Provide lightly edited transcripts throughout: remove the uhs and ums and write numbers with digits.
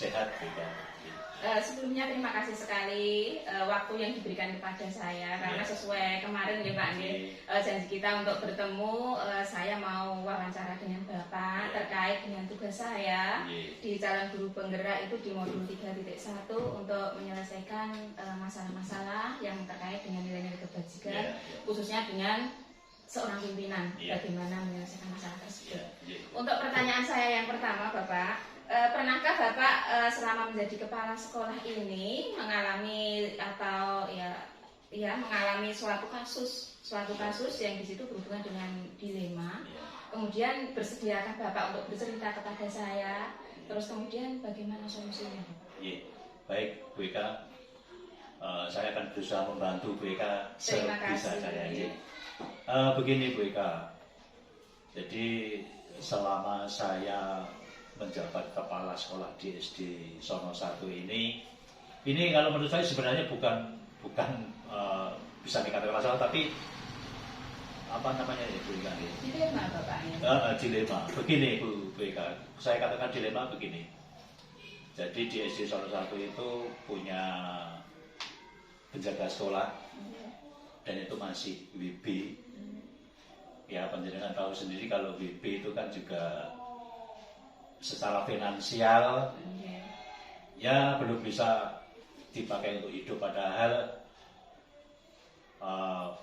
sehat juga. Sebelumnya terima kasih sekali waktu yang diberikan kepada saya karena sesuai kemarin ya Pak janji kita untuk bertemu. Saya mau wawancara dengan Bapak terkait dengan tugas saya di calon guru penggerak itu di modul 3.1 untuk menyelesaikan masalah-masalah yang terkait dengan nilai-nilai kebajikan khususnya dengan seorang pimpinan, bagaimana menyelesaikan masalah tersebut. Untuk pertanyaan saya yang pertama Bapak, pernahkah Bapak selama menjadi kepala sekolah ini mengalami atau mengalami suatu kasus yang di situ berhubungan dengan dilema? Kemudian bersediakah Bapak untuk bercerita kepada saya? Terus kemudian bagaimana solusinya? Baik Bu Eka, saya akan berusaha membantu Bu Eka sebisa saya. Begini Bu Eka, jadi selama saya menjabat kepala sekolah di SD Sono 1 ini kalau menurut saya sebenarnya bukan bisa dikatakan masalah, tapi apa namanya ya Bu Eka? Dilema Bapaknya. Dilema. Begini Bu Eka, saya katakan dilema begini. Jadi di SD Sono 1 itu punya penjaga sekolah dan itu masih WB. Ya penjenengan tahu sendiri kalau WB itu kan juga secara finansial ya belum bisa dipakai untuk hidup, padahal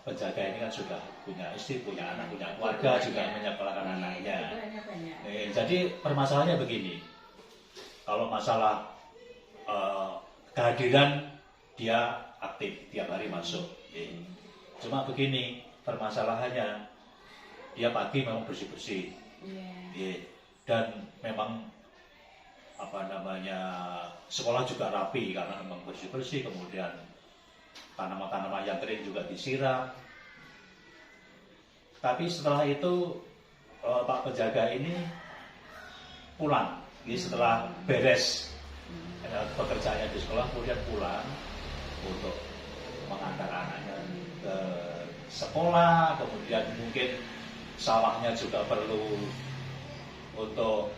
penjaga ini kan sudah punya istri, punya anak, punya keluarga, juga menyekolahkan anaknya. Jadi permasalahannya begini, kalau masalah kehadiran dia aktif tiap hari masuk, cuma begini permasalahannya, dia pagi memang bersih-bersih, dan memang sekolah juga rapi karena memang bersih-bersih, kemudian tanaman-tanaman yang kering juga disiram. Tapi setelah itu Pak penjaga ini pulang, setelah beres pekerjaannya di sekolah, kemudian pulang untuk mengantar anaknya ke sekolah, kemudian mungkin sawahnya juga perlu untuk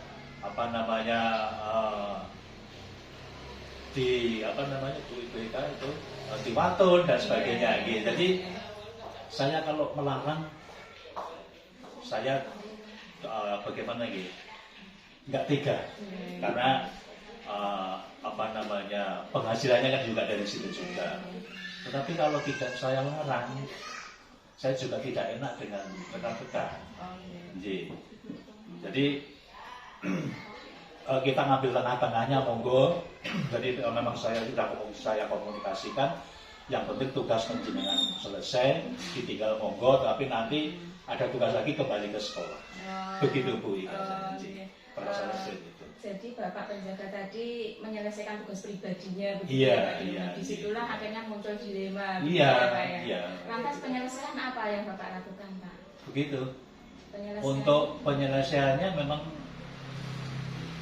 diwatun dan sebagainya. Jadi saya kalau melarang, saya bagaimana nggak tega, karena penghasilannya kan juga dari situ juga. Tetapi kalau tidak saya larang, saya juga tidak enak dengan rekan-rekan. Jadi kita ngambil tengah-tengahnya, monggo. Jadi memang saya komunikasikan, yang penting tugas penjenengan selesai, ditinggal monggo, tapi nanti ada tugas lagi kembali ke sekolah. Begitu Bu Ika. Jadi Bapak penjaga tadi menyelesaikan tugas pribadinya begitu ya Pak. Disitulah akhirnya muncul dilema. Lantas penyelesaian apa yang Bapak lakukan Pak? Begitu. Untuk penyelesaiannya memang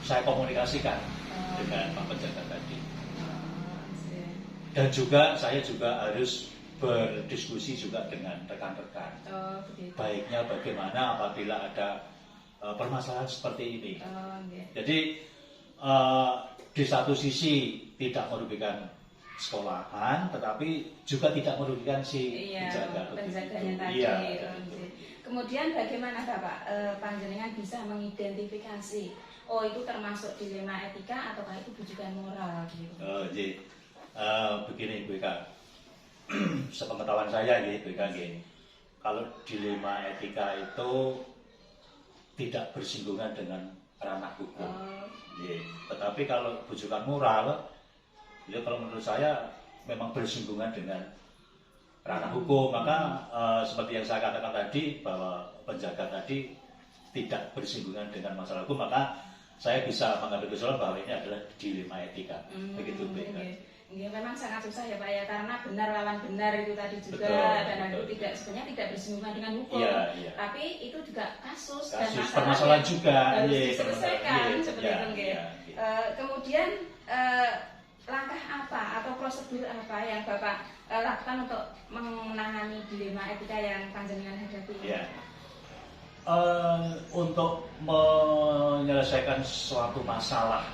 saya komunikasikan dengan Pak penjaga tadi. Dan juga saya juga harus berdiskusi juga dengan rekan-rekan. Baiknya bagaimana apabila ada permasalahan seperti ini. Jadi di satu sisi tidak merugikan sekolahan, tetapi juga tidak merugikan si penjaganya tadi. Kemudian bagaimana Bapak panjenengan bisa mengidentifikasi itu termasuk dilema etika ataukah itu bujukan moral gitu? Begini Bu Eka, sepengetahuan saya Bu Eka, kalau dilema etika itu tidak bersinggungan dengan ranah hukum. Tetapi kalau bujukan moral, kalau menurut saya memang bersinggungan dengan ranah hukum. Maka seperti yang saya katakan tadi, bahwa penjaga tadi tidak bersinggungan dengan masalah hukum, maka saya bisa mengambil kesimpulan bahwa ini adalah dilema etika. Begitu Bu Eka. Memang sangat susah ya Pak ya, karena benar lawan benar itu tadi juga. Dan itu sebenarnya tidak bersinggungan dengan hukum, tapi itu juga kasus dan permasalahan juga harus diselesaikan seperti itu. Kemudian langkah apa atau prosedur apa yang Bapak lakukan untuk menangani dilema etika yang panjenengan hadapi? Untuk menyelesaikan suatu masalah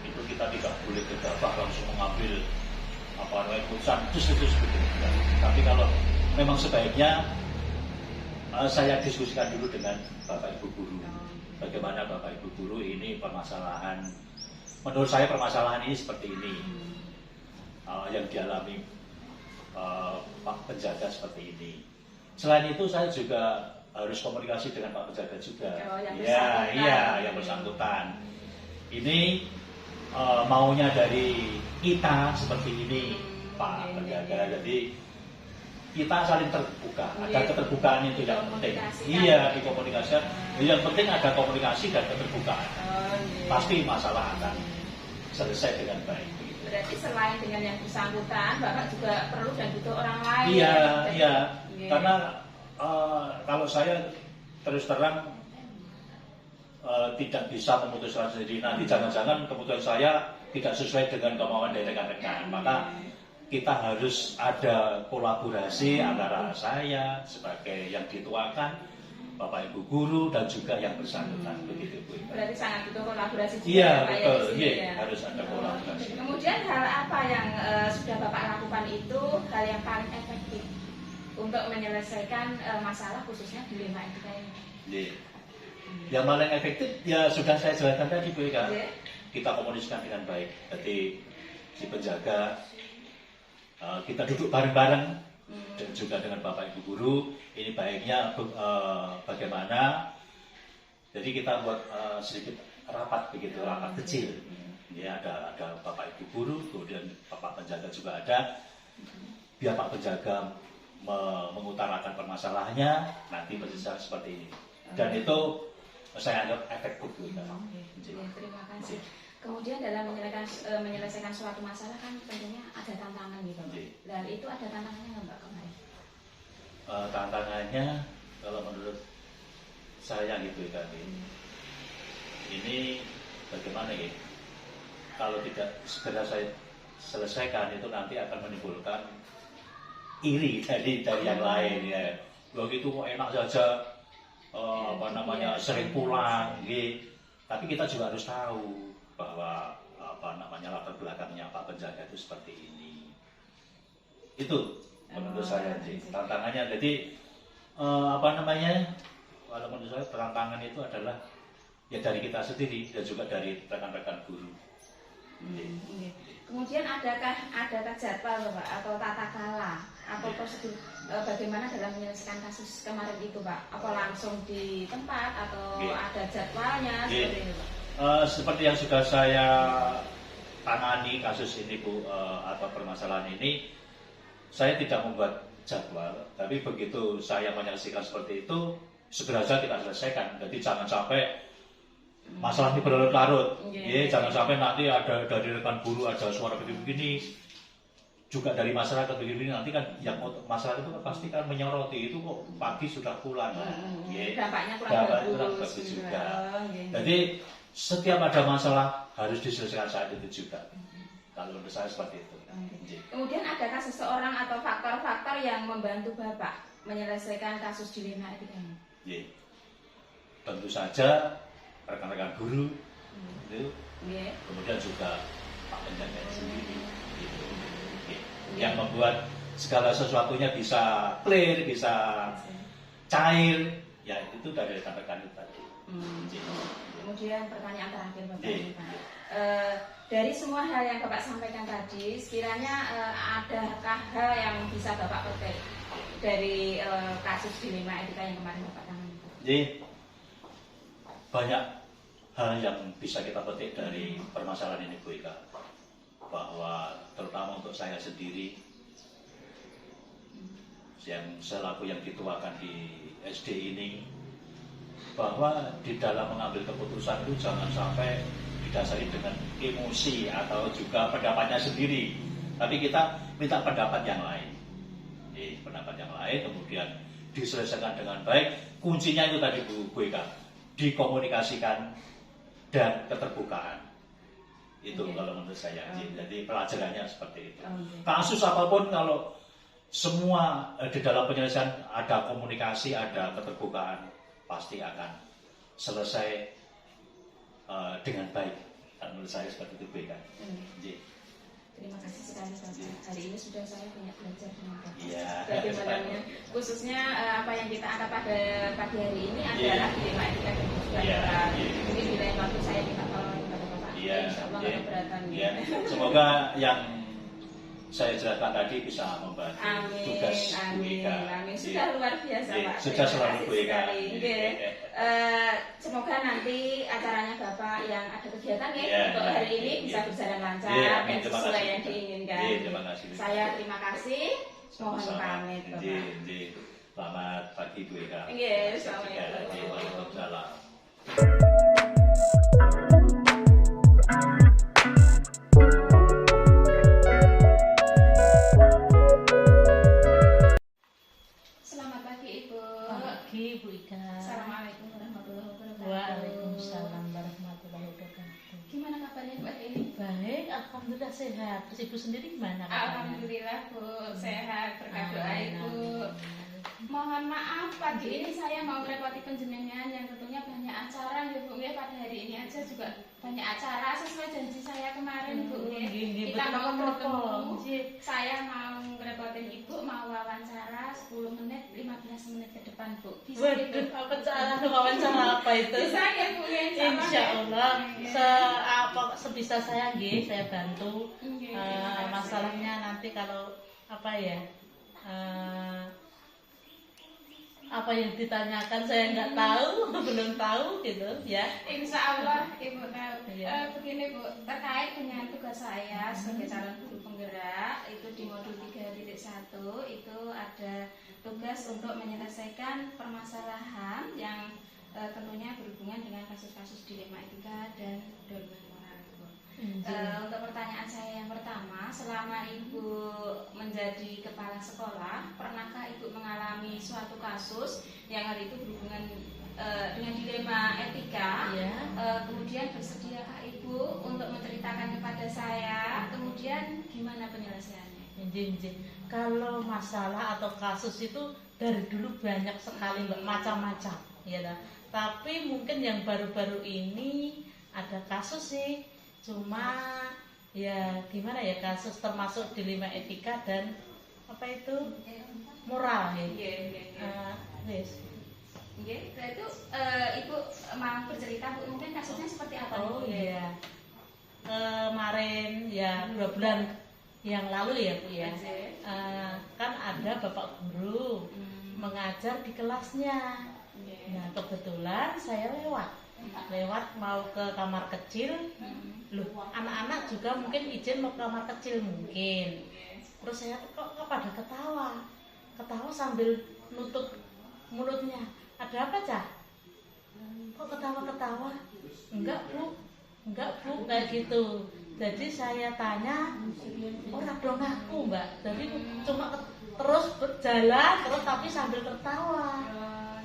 itu itu kita tidak boleh gegabah langsung mengambil keputusan itu seperti itu. Tapi kalau memang sebaiknya saya diskusikan dulu dengan Bapak Ibu guru. Bagaimana Bapak Ibu guru ini permasalahan, menurut saya permasalahan ini seperti ini yang dialami Pak Penjaga seperti ini. Selain itu saya juga harus komunikasi dengan Pak Penjaga juga. Yang bersangkutan. Ini maunya dari kita seperti ini, Pak Penjaga. Jadi kita saling terbuka, ada keterbukaan itu yang penting. Iya, dikomunikasikan. Yang penting ada komunikasi dan keterbukaan. Pasti masalah akan selesai dengan baik. Berarti selain dengan yang bersangkutan, Bapak juga perlu dan butuh orang lain. Iya. Karena kalau saya terus terang tidak bisa memutuskan sendiri. Nanti jangan-jangan keputusan saya tidak sesuai dengan kemauan dari rekan-rekan. Maka kita harus ada kolaborasi antara saya sebagai yang dituakan, Bapak Ibu guru dan juga yang bersangkutan. Begitu Bu. Berarti sangat butuh kolaborasi juga. Iya, betul. Harus ada kolaborasi. Kemudian hal apa yang sudah Bapak lakukan itu hal yang paling efektif untuk menyelesaikan masalah khususnya dilema etika ini? Yang paling efektif ya sudah saya jelaskan tadi Bu Eka. Kita komunikasikan dengan baik. Jadi si penjaga kita duduk bareng-bareng dan juga dengan Bapak Ibu guru. Ini baiknya bagaimana. Jadi kita buat sedikit rapat begitu, rapat kecil. Ya ada Bapak Ibu guru, kemudian Bapak Penjaga juga ada. Biar Pak Penjaga mengutarakan permasalahannya, nanti berbicara seperti ini. Dan itu saya anggap efektif juga. Terima kasih. Kemudian dalam menyelesaikan suatu masalah kan tentunya ada tantangan gitu. Dan itu ada tantangannya nggak Mbak kemarin? Tantangannya kalau menurut saya gitu ya ini bagaimana ya? Kalau tidak segera saya selesaikan itu nanti akan menimbulkan iri dari yang lain ya. Begitu kok enak saja sering pulang gitu. Tapi kita juga harus tahu bahwa latar belakangnya Pak Penjaga itu seperti ini. Itu menurut saya tantangannya. Jadi kalau menurut saya tantangan itu adalah ya dari kita sendiri dan juga dari rekan-rekan guru. Kemudian adakah jadwal Pak atau tata kelola atau prosedur bagaimana dalam menyelesaikan kasus kemarin itu Pak? Apa langsung di tempat atau ada jadwalnya seperti itu Pak? Seperti yang sudah saya tangani kasus ini Bu, atau permasalahan ini, saya tidak membuat jadwal, tapi begitu saya menyaksikan seperti itu, segera saja kita selesaikan. Jadi jangan sampai masalah ini berlarut-larut. Jangan sampai nanti ada dari rekan guru ada suara begini-begini, juga dari masyarakat begini-begini, nanti kan yang masyarakat itu pasti kan menyoroti itu kok pagi sudah pulang. Dampaknya kurang bagus juga. Jadi setiap ada masalah harus diselesaikan saat itu juga. Kalau menurut saya seperti itu. Kemudian adakah seseorang atau faktor-faktor yang membantu Bapak menyelesaikan kasus dilema etika ini? Tentu saja rekan-rekan guru itu, kemudian juga Pak Penjaga sendiri gitu. Yang membuat segala sesuatunya bisa clear, bisa cair, ya itu dari rekan-rekan itu tadi. Kemudian pertanyaan terakhir Bapak, dari semua hal yang Bapak sampaikan tadi, sekiranya adakah hal yang bisa Bapak petik dari kasus dilema etika yang kemarin Bapak tangani? Jadi banyak hal yang bisa kita petik dari permasalahan ini Bu Ika, bahwa terutama untuk saya sendiri yang selaku yang dituakan di SD ini, bahwa di dalam mengambil keputusan itu jangan sampai didasari dengan emosi atau juga pendapatnya sendiri, tapi kita minta pendapat yang lain. Pendapat yang lain kemudian diselesaikan dengan baik. Kuncinya itu tadi Bu Eka, dikomunikasikan dan keterbukaan. Itu kalau menurut saya. Jadi pelajarannya seperti itu. Kasus apapun kalau semua di dalam penyelesaian ada komunikasi, ada keterbukaan, pasti akan selesai dengan baik. Kalau menurut saya seperti itu BK. Nggih. Terima kasih sekali Bapak. Hari ini sudah saya banyak belajar dengan Bapak. Iya. Bagaimana khususnya apa yang kita angkat pada pagi hari ini adalah dilema etika dan juga moral. Mungkin di lain waktu saya minta tolong kepada Bapak. Iya. Insya Allah nggak keberatan. Iya. Semoga yang saya jelaskan tadi bisa membantu tugas Bu Eka. Amin. Sudah luar biasa Pak. Sudah selalu Bu Eka. Semoga nanti acaranya Bapak yang ada kegiatan Iya, untuk hari ini iya, bisa berjalan lancar iya, dan terima sesuai kasih. yang diinginkan. Iya, terima kasih. Saya terima kasih. Mohon pamit Bapak. Selamat pagi Bu Eka. Iya, assalamualaikum. Waalaikumsalam. Selamat pagi Ibu. Pagi Bu Ika. Assalamualaikum warahmatullahi wabarakatuh. Waalaikumsalam warahmatullahi wabarakatuh. Gimana kabarnya Bu ini? Baik, alhamdulillah sehat. Terus Ibu sendiri gimana kabarnya? Alhamdulillah Bu, sehat berkat doa Amin, Ibu. amin. Mohon maaf pagi ini saya mau merepoti penjenengan yang tentunya banyak acara ya Bu ya, pada hari ini aja juga banyak acara sesuai janji saya kemarin Bu ya. Kita mau bertemu. Saya mau merepotin Ibu, mau wawancara 10 menit 15 menit ke depan Bu. Bisa Waduh, gitu? wawancara apa itu? Bisa ya Bu ya. Insya Allah, sebisa saya nggih, saya bantu. Terima kasih. Masalahnya nanti kalau apa ya? Apa yang ditanyakan saya nggak tahu, belum tahu gitu ya. Insya Allah Ibu tahu. Iya. Begini Bu, terkait dengan tugas saya sebagai calon guru penggerak itu di modul 3.1 itu ada tugas untuk menyelesaikan permasalahan yang tentunya berhubungan dengan kasus-kasus dilema etika dan dorongan moral Ibu. Untuk pertanyaan saya yang pertama, selama Ibu menjadi kepala sekolah, pernahkah Ibu mengalami suatu kasus yang hari itu berhubungan dengan dilema etika? Iya. Kemudian bersediakah Ibu untuk menceritakan kepada saya? Kemudian gimana penyelesaiannya? Injin. Kalau masalah atau kasus itu dari dulu banyak sekali Mbak, macam-macam ya dah. Tapi mungkin yang baru-baru ini ada kasus sih, cuma ya gimana ya, kasus termasuk dilema etika dan apa itu moral ya. Yes. Itu Ibu mau bercerita Bu, mungkin kasusnya seperti apa? Oh iya, kemarin ya 2 bulan yang lalu ya Bu ya, kan ada bapak guru mengajar di kelasnya. Nah kebetulan saya lewat mau ke kamar kecil. Loh, anak-anak juga mungkin izin mau ke kamar kecil mungkin. Terus saya kok pada ketawa sambil nutup mulutnya. Ada apa Cah? Kok ketawa-ketawa? Enggak bu, kayak gitu. Jadi saya tanya, orang dong aku Mbak. Jadi cuma terus berjalan terus tapi sambil tertawa.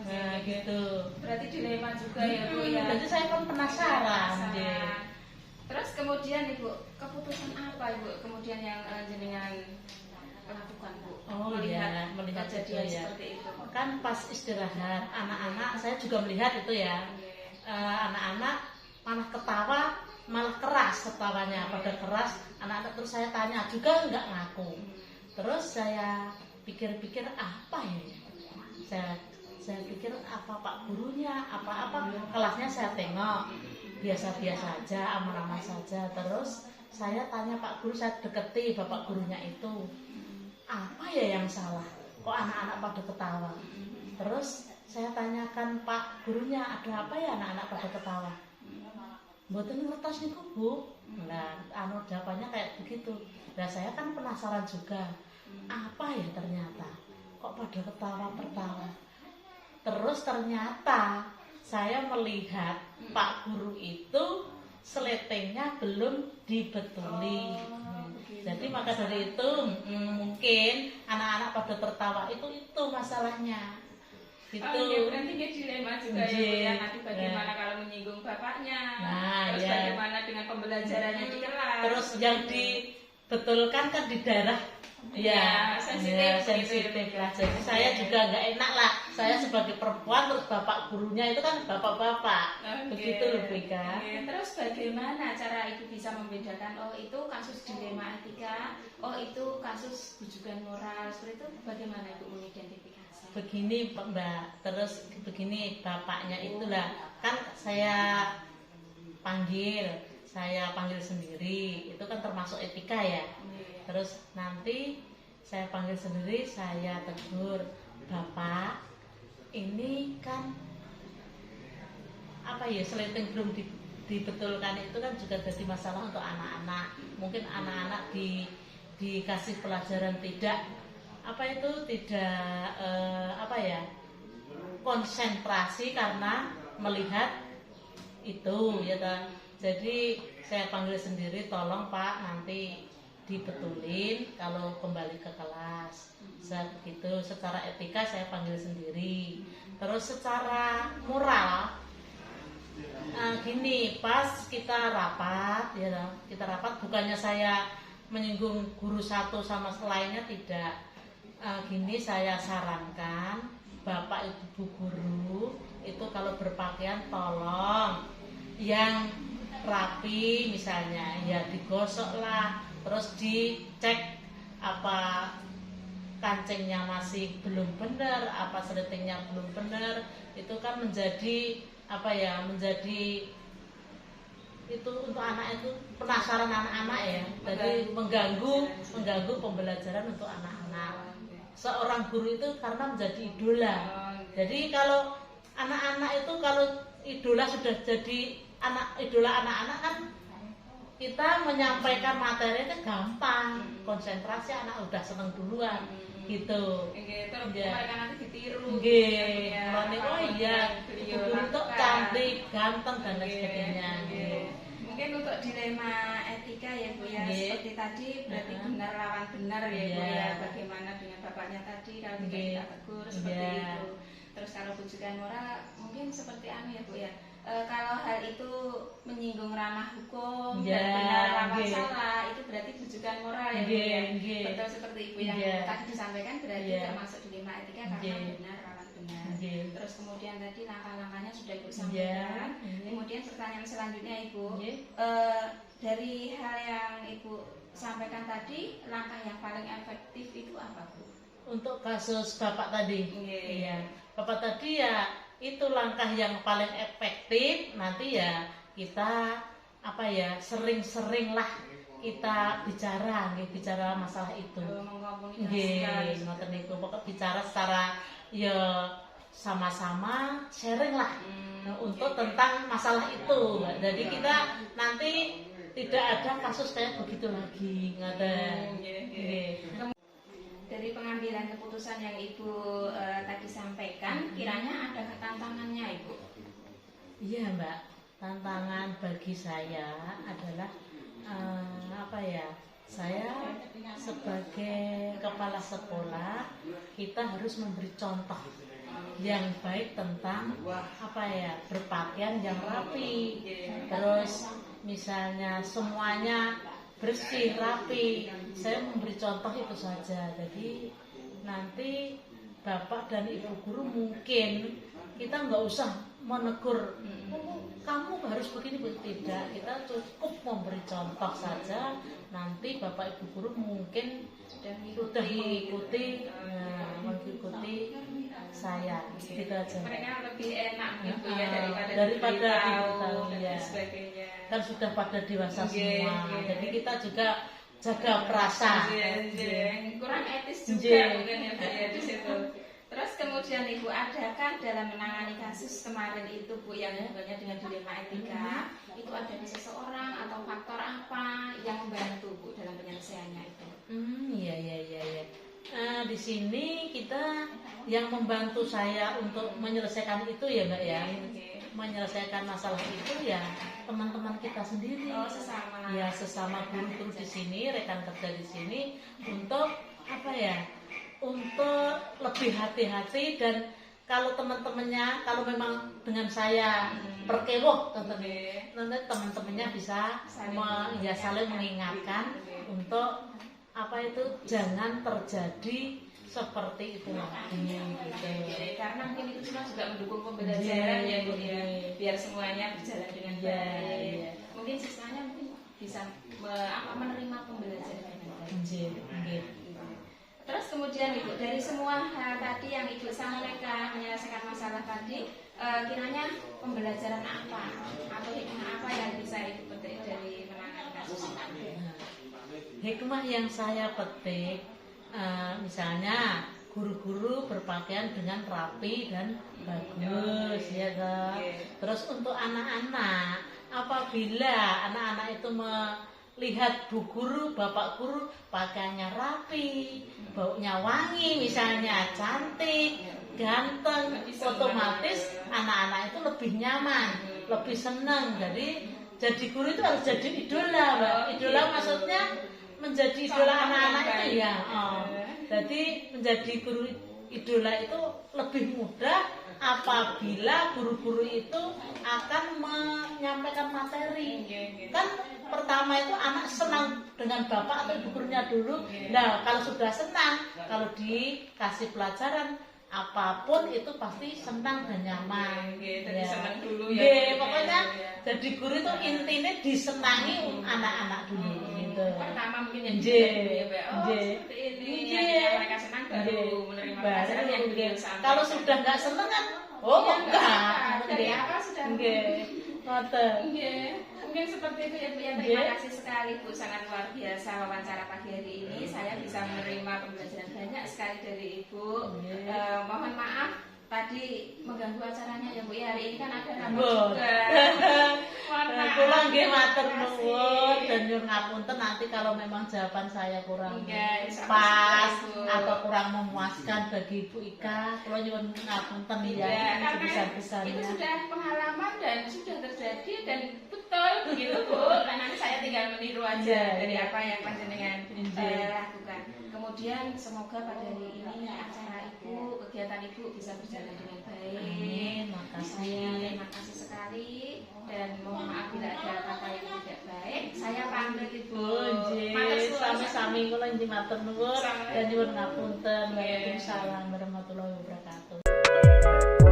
Nah gitu. Berarti dilema juga ya Bu ya. Jadi saya kan penasaran. Terus kemudian Ibu, keputusan apa Ibu kemudian yang jenengan lakukan Bu? Oh iya, melihat kejadian itu ya. seperti itu. Kan pas istirahat, anak-anak saya juga melihat itu ya. Anak-anak malah ketawa, malah keras ketawanya, pada keras. Anak-anak terus saya tanya juga nggak ngaku. Terus saya pikir-pikir apa ya? Saya pikir apa Pak gurunya, apa kelasnya saya tengok biasa-biasa aja, aman-aman saja. Terus saya tanya Pak guru, saya deketi bapak gurunya itu, apa ya yang salah? Kok anak-anak pada ketawa? Terus saya tanyakan Pak gurunya, ada apa ya anak-anak pada ketawa? Mboten ngertos niku Bu. Nah, jawabannya kayak begitu. Nah, saya kan penasaran juga. Apa ya ternyata? Kok pada ketawa-tertawa? Terus ternyata saya melihat Pak guru itu seletengnya belum dibetuli. Jadi maka dari itu mungkin anak-anak pada tertawa itu masalahnya. Gitu. Ya, berarti dia dilema juga ya Bu ya. Nanti bagaimana kalau menyinggung bapaknya? Terus bagaimana dengan pembelajarannya di kelas? Terus yang dibetulkan kan di daerah Iya, sensitif, sensitif lah. Jadi saya juga nggak enak lah. Saya sebagai perempuan terus bapak gurunya itu kan bapak-bapak. Begitu loh Bika. Terus bagaimana cara ibu bisa membedakan oh itu kasus dilema etika, oh itu kasus bujukan moral, seperti itu bagaimana ibu mengidentifikasi? Begini Mbak, terus begini bapaknya itulah kan saya panggil sendiri, itu kan termasuk etika ya. Terus nanti saya panggil sendiri, saya tegur, Bapak, ini kan apa ya, seleting belum dibetulkan itu kan juga jadi masalah untuk anak-anak. Mungkin anak-anak dikasih pelajaran tidak konsentrasi karena melihat itu ya kan. Jadi saya panggil sendiri, tolong Pak nanti dibetulin kalau kembali ke kelas. Begitu, secara etika saya panggil sendiri. Terus secara moral gini, pas kita rapat bukannya saya menyinggung guru satu sama lainnya, tidak. Gini saya sarankan Bapak Ibu guru itu kalau berpakaian tolong yang rapi, misalnya ya digosok lah, terus dicek apa kancingnya masih belum benar, apa seletingnya belum benar. Itu kan menjadi itu untuk anak itu penasaran anak-anak ya, jadi mengganggu pembelajaran untuk anak-anak. Seorang guru itu karena menjadi idola. Jadi kalau anak-anak itu kalau idola sudah jadi idola anak-anak kan kita menyampaikan materi itu gampang, konsentrasi, anak udah seneng duluan gitu. Terus mereka nanti ditiru. Oh iya, guru itu cantik, ganteng dan lain sebagainya. Mungkin untuk dilema etika ya Bu ya, seperti tadi berarti benar lawan benar ya Bu ya. Bagaimana dengan bapaknya tadi kalau tidak kita tegur seperti itu. Terus kalau bujukan moral mungkin seperti ya Bu ya. Kalau hal itu menyinggung ranah hukum dan benar lawan salah, itu berarti bujukan moral ya Bu ya. Betul seperti Ibu yang tadi disampaikan, berarti termasuk dilema etika karena benar lawan benar. Terus kemudian tadi langkah-langkahnya sudah Ibu sampaikan. Kemudian pertanyaan selanjutnya Ibu, dari hal yang Ibu sampaikan tadi, langkah yang paling efektif itu apa Bu? Untuk kasus Bapak tadi, iya. Bapak tadi ya itu langkah yang paling efektif. Nanti ya kita sering-sering lah kita bicara masalah itu. Ngoten niku, pokok bicara secara ya sama-sama sharing lah untuk tentang masalah itu. Jadi kita nanti tidak ada kasus kayak begitu lagi, Dari pengambilan keputusan yang Ibu tadi sampaikan, kiranya ada tantangannya Ibu? Iya Mbak, tantangan bagi saya adalah saya sebagai kepala sekolah, kita harus memberi contoh yang baik tentang berpakaian yang rapi. Terus misalnya semuanya bersih, rapi. Saya memberi contoh itu saja. Jadi nanti Bapak dan Ibu guru mungkin kita nggak usah menegur, kamu harus begini, tidak. Kita cukup memberi contoh saja. Nanti Bapak Ibu guru mungkin sudah mengikuti saya. Gitu aja. Mereka lebih enak gitu ya daripada tahu ya. Sebagainya. Kan sudah pada dewasa semua. Jadi kita juga jaga perasaan. Kurang etis juga mungkin ya di situ. Terus kemudian Ibu, adakah dalam menangani kasus kemarin itu Bu yang hubungannya dengan dilema etika, itu ada seseorang atau faktor apa yang membantu Bu dalam penyelesaiannya itu? Iya. Di sini kita yang membantu saya untuk menyelesaikan itu ya Mbak ya. Menyelesaikan masalah itu ya teman-teman kita sendiri. Sesama. Ya, sesama guru-guru di sini, rekan kerja di sini, untuk untuk lebih hati-hati. Dan kalau teman-temannya, kalau memang dengan saya berkewoh, nanti teman-temannya bisa saling mengingatkan untuk apa itu jangan terjadi seperti itu lagi gitu. Karena mungkin itu semua juga mendukung pembelajaran ya Bu ya, biar semuanya berjalan dengan baik. Mungkin siswanya mungkin bisa menerima pembelajaran dengan baik. Terus kemudian Ibu, dari semua hal tadi yang Ibu sampaikan menyelesaikan masalah tadi, kiranya pembelajaran apa atau hikmah apa yang bisa Ibu petik dari menangani kasus ini? Hikmah yang saya petik, misalnya guru-guru berpakaian dengan rapi dan bagus, ya kan? Terus untuk anak-anak, apabila anak-anak itu melihat bu guru, bapak guru pakaiannya rapi, baunya wangi, misalnya cantik, ganteng, otomatis anak-anak itu lebih nyaman, lebih senang. Jadi guru itu harus jadi idola, Mbak. Idola maksudnya menjadi idola anak-anak itu ya. Jadi menjadi guru idola itu lebih mudah apabila guru-guru itu akan menyampaikan materi. Kan pertama itu anak senang dengan bapak atau ibu gurunya dulu. Nah, kalau sudah senang, kalau dikasih pelajaran apapun itu pasti senang dan nyaman. Jadi senang dulu ya. Pokoknya jadi guru itu intinya disenangi anak-anak dulu gitu. Pertama mungkin yang seperti ini yang mereka senang baru menerima pelajaran yang beliau sampaikan. Kalau sudah nggak senang kan, enggak. Dari apa sudah? Mungkin seperti itu ya Bu ya. Terima kasih sekali Bu, sangat luar biasa wawancara pagi hari ini. Saya bisa menerima pembelajaran banyak sekali dari Ibu. Mohon maaf tadi mengganggu acaranya ya Bu ya. Hari ini kan ada rapat juga. Mohon maaf. Kula nggih matur nuwun dan nyuwun ngapunten nanti kalau memang jawaban saya kurang pas atau kurang memuaskan bagi Ibu Ika, kula nyuwun ngapunten ya sebesar-besarnya. Itu sudah pengalaman dan sudah terjadi dan betul begitu Bu. Dan nanti saya tinggal meniru aja dari apa yang panjenengan lakukan. Kemudian semoga pada hari ini acara Ibu, kegiatan Ibu bisa berjalan dengan baik. Amin. Makasih. Terima kasih sekali dan mohon maaf bila ada kata yang tidak baik. Saya pamit Ibu. Sami-sami kula nggih matur nuwun dan nyuwun ngapunten. Waalaikumsalam warahmatullahi wabarakatuh.